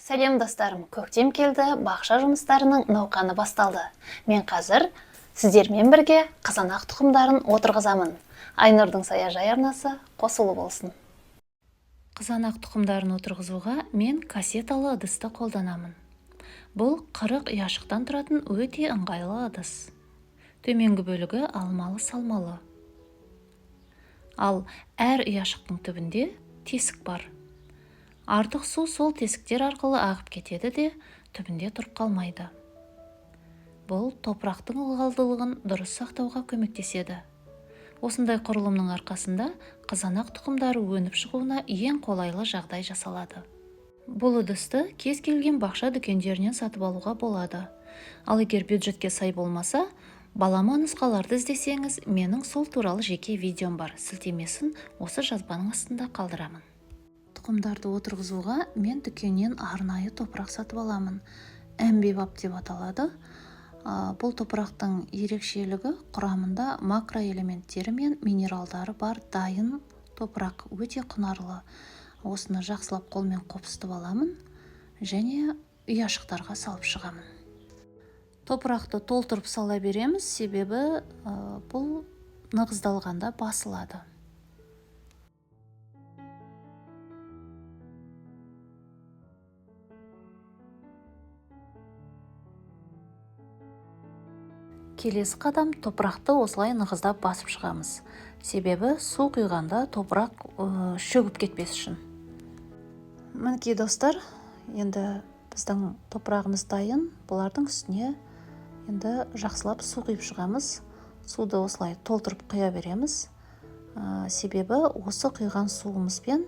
Сәлем достарым, көктем келді, бақша жұмыстарының науқаны басталды. Мен қазір сіздермен бірге қызанақ тұқымдарын отырғызамын. Айнұрдың саяжай арнасы қосылы болсын. Қызанақ тұқымдарын отырғызуға мен кассеталы ыдысты қолданамын. Бұл 40 ұяшықтан тұратын өте ыңғайлы ыдыс. Төменгі бөлігі алмалы-салмалы. Ал әр ұяшықтың түбінде тесік бар. Артық су сол тесіктер арқылы ағып кетеді де, түбінде тұрып қалмайды. Бұл топырақтың ылғалдылығын дұрыс сақтауға көмектеседі. Осындай құрылымның арқасында қызанақ тұқымдары өніп шығуына ең қолайлы жағдай жасалады. Бұл ыдысты кез келген бақша дүкендерінен сатып алуға болады. Ал егер бюджетке сай болмаса, балама нұсқаларды іздесеңіз, менің сол туралы жеке видеом бар. Сілтемесін осы жазбаның астында қалдырамын. Тұқымдарды отырғызуға мен дүкеннен арнайы топырақ сатып аламын. Әмбебап деп аталады. Бұл топырақтың ерекшелігі құрамында макроэлементтері мен минералдары бар дайын топырақ, өте құнарлы. Осыны жақсылап қолмен қопсытып аламын және ұяшықтарға салып шығамын. Топырақты толтырып сала береміз, себебі бұл нығыздалғанда басылады. Келесі қадам топырақты осылай нығыздап басып шығамыз. Себебі су құйғанда топырақ шөгіп кетпес үшін. Мінекей достар, енді біздің топырағымыз дайын. Бұлардың үстіне енді жақсылап су құйып шығамыз. Суды осылай толтырып құя береміз. Себебі осы құйған суымызбен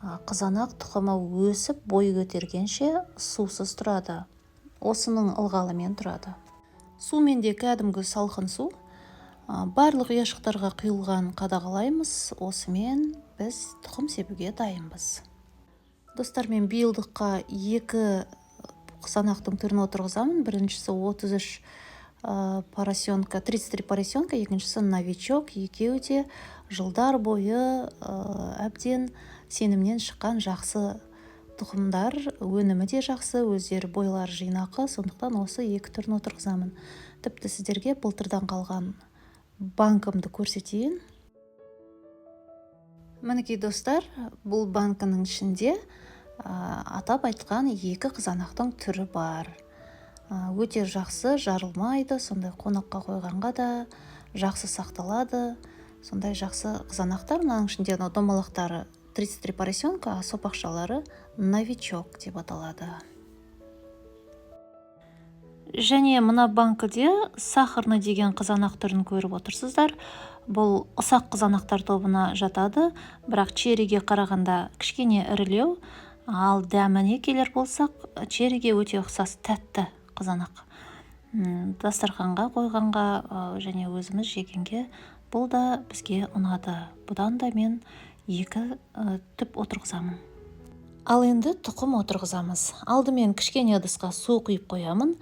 қызанақ тұқымы өсіп бой көтергенше сусыз тұрады. Осының ылғалымен тұрады. Сумен де кәдімгі салқын су. Барлық ұяшықтарға құйылған қадағалаймыз. Осымен біз тұқым себуге дайынбыз. Достар, мен биылдыққа 2 қызанақтың түрін отырғызамын. Біріншісі 33 поросенка, екіншісі новичок. Екеуі де жылдар бойы әбден сенімнен шыққан жақсы тұқымдар, өнімі де жақсы, өздері бойлары жинақы, сондықтан осы 2 түрін отырғызамын. Тіпті сіздерге былтырдан қалған банкымды көрсетейін. Мінекей достар, бұл банкының ішінде атап айтқан 2 қызанақтың түрі бар. Өте жақсы, жарылмайды, сондай қонаққа қойғанға да жақсы сақталады. Сондай жақсы қызанақтар, мынаның ішінде домалақтары 33 поросенка, сопақшалары новичок деп аталады. Және мына банкіде сахарный деген қызанақ түрін көріп отырсыздар. Бұл ұсақ қызанақтар тобына жатады, бірақ черриге қарағанда кішкене ірілеу. Ал дәміне келер болсақ, черриге өте ұқсас тәтті қызанақ. Дастарханға қойғанға және өзіміз жегенге бұл да бізге ұнады. Бұдан да мен 2 түп отырғызамын. Ал енді тұқым отырғызамыз. Алдымен кішкене ыдысқа су құйып қоямын.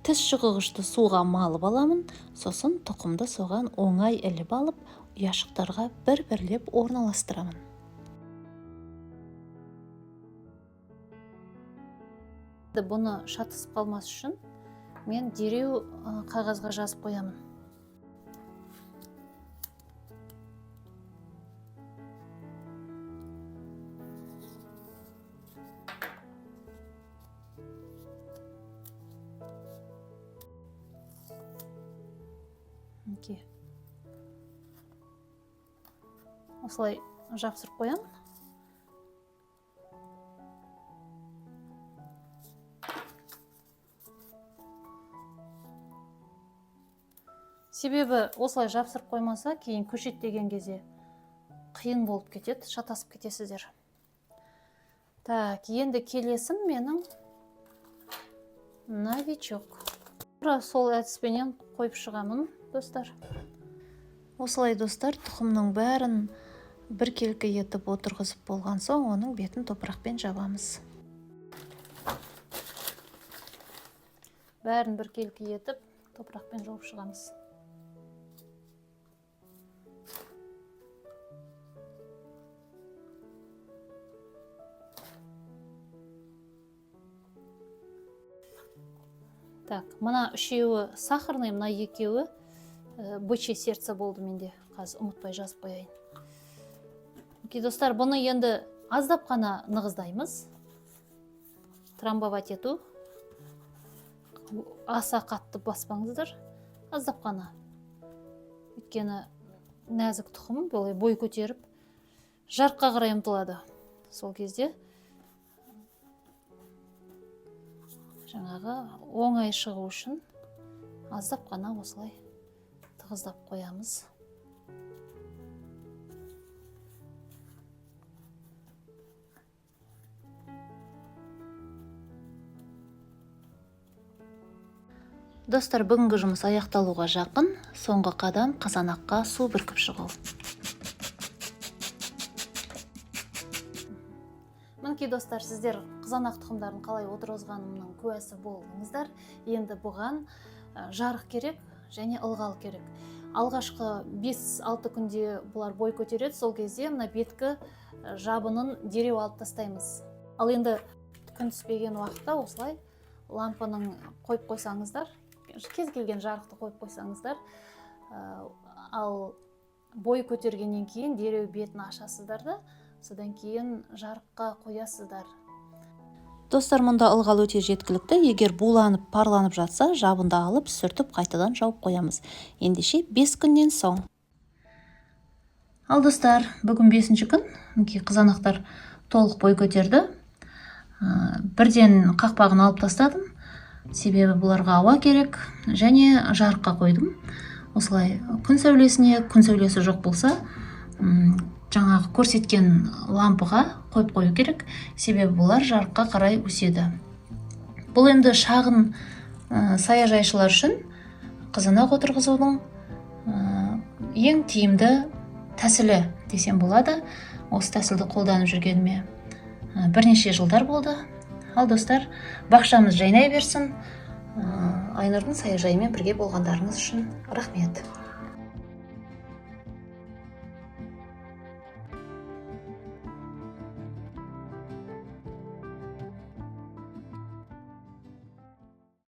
Тіс шығығышты суға малып аламын. Сосын тұқымды соған оңай іліп алып, ұяшықтарға бір-бірлеп орналастырамын. Бұны шатысып қалмас үшін мен дереу қағазға жазып қоямын. Осылай жапсырып қоямын. Себебі осылай жапсырып қоймаса, кейін көшеттеген кезде қиын болып кетеді, шатасып кетесіздер. Так, енді келесім менің новичок. Сол әдіспенен қойып шығамын, достар. Осылай, достар, тұқымның бәрін біркелкі етіп отырғызып болған соң, оның бетін топырақпен жабамыз. Бәрін біркелкі етіп топырақпен жауып шығамыз. Так, мына үшеуі сахарный, мына екеуі бычье сердце болды менде. Қазір ұмытпай жазып қояйын. Достар, бұны енді аздап қана нығыздаймыз. Трамбовать ету. Аса қатты баспаңыздар. Аздап қана. Өйткені нәзік тұқым бой көтеріп, жарыққа қарай ұмтылады. Сол кезде жаңағы оңай шығу үшін аздап қана осылай тығыздап қоямыз. Достар, бүгінгі жұмыс аяқталуға жақын. Соңғы қадам қазанаққа су бүркіп шығу. Мінекей достар, сіздер қызанақ тұқымдарын қалай отырғызғанымның куәсі болдыңыздар. Енді бұған жарық керек және ылғал керек. Алғашқы 5-6 күнде бұлар бой көтереді. Сол кезде мына беткі жабынын дереу алып тастаймыз. Ал енді күн түспеген уақытта осылай лампаның қойып қойсаңыздар, кез келген жарықты қойып қойсаңыздар, ал бой көтергеннен кейін дереу бетін ашасыздар да, содан кейін жарыққа қоясыздар. Достар, мұнда ылғал өте жеткілікті. Егер буланып, парланып жатса, жабында алып, сүртіп, қайтадан жауып қоямыз. Ендеше 5 күннен соң. Ал достар, бүгін 5-ші күн. Қызанақтар толық бой көтерді. Бірден қақпағын алып тастадым. Себебі бұларға ауа керек және жарыққа қойдым. Осылай күн сәулесі жоқ болса, жаңағы көрсеткен лампыға қойып қою керек. Себебі бұлар жарыққа қарай өседі. Бұл енді шағын саяжайшылар үшін қызанақ отырғызудың ең тиімді тәсілі десем болады. Осы тәсілді қолданып жүргеніме бірнеше жылдар болды. Ал достар, бақшамыз жайнай берсін. Айнұрдың саяжайымен бірге болғандарыңыз үшін рахмет.